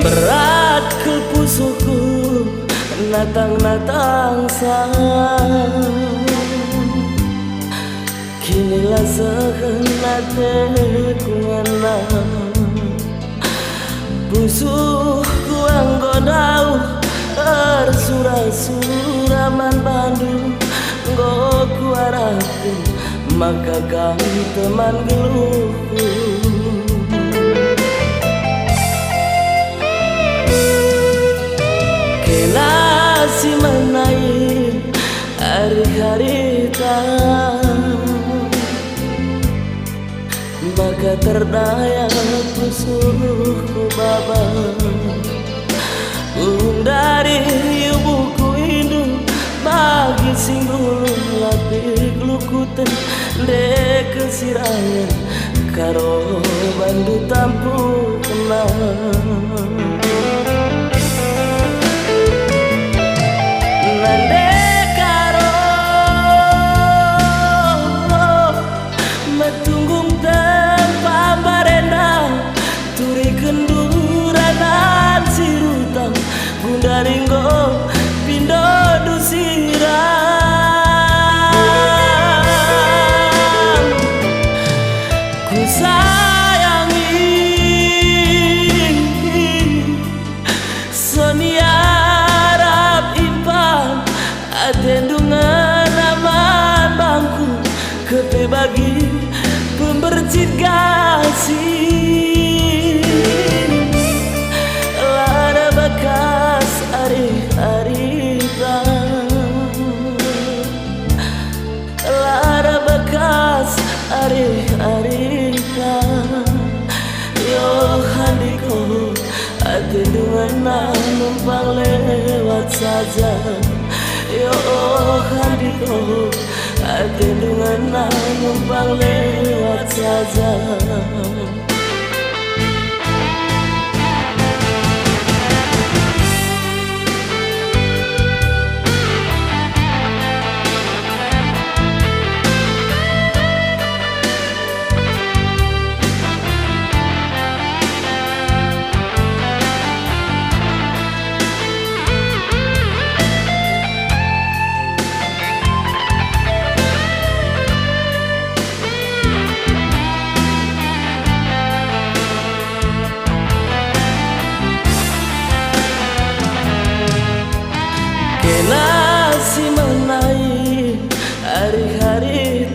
Berat ke pusuku natang-natang sang kinilah segenap tekungana pusuku anggonau ersura-suraman Bandung nggoku arahku maka kami teman geluhku si menai hari-hari maka terdaya pusuku baba dari ibuku indung bagi singgul lapik lukuten dek kesirayan karo bandu tampu kenang Daringgo pindo dusiran ku sayangi soniarap impan atendungan aman bangku kepe bagi pembercit gasih lara bekas ari-arita yo handiko atendungan numpang lewat saja yo handiko atendungan numpang lewat saja nasi menai hari-hari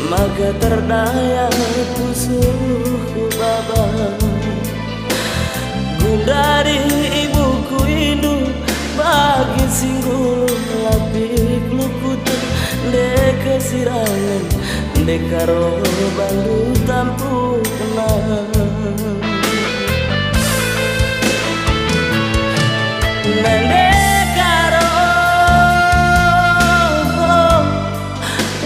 maka terdaya pusuku baba dari ibuku indung bagi singgul lapik lukuten dek kesirayan dek karo bandu tampu kenang nande karo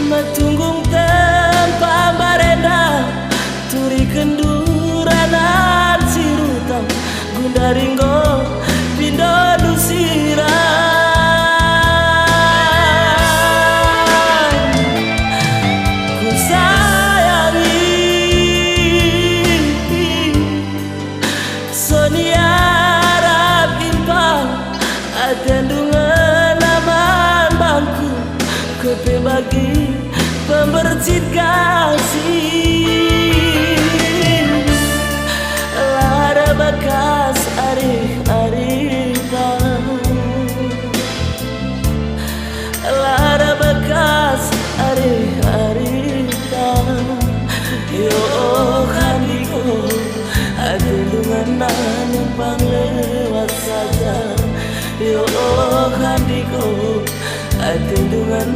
matunggung tempa barenda turi kenduranan sirutang gundaringgo pindo dusiran ku sayangi sonia atendungan aman bangku kepe bagi pembercit gasih lara bekas ari-arita lara bekas ari-arita yo handiko atendungan numpang lewat saja yo handiko atendungan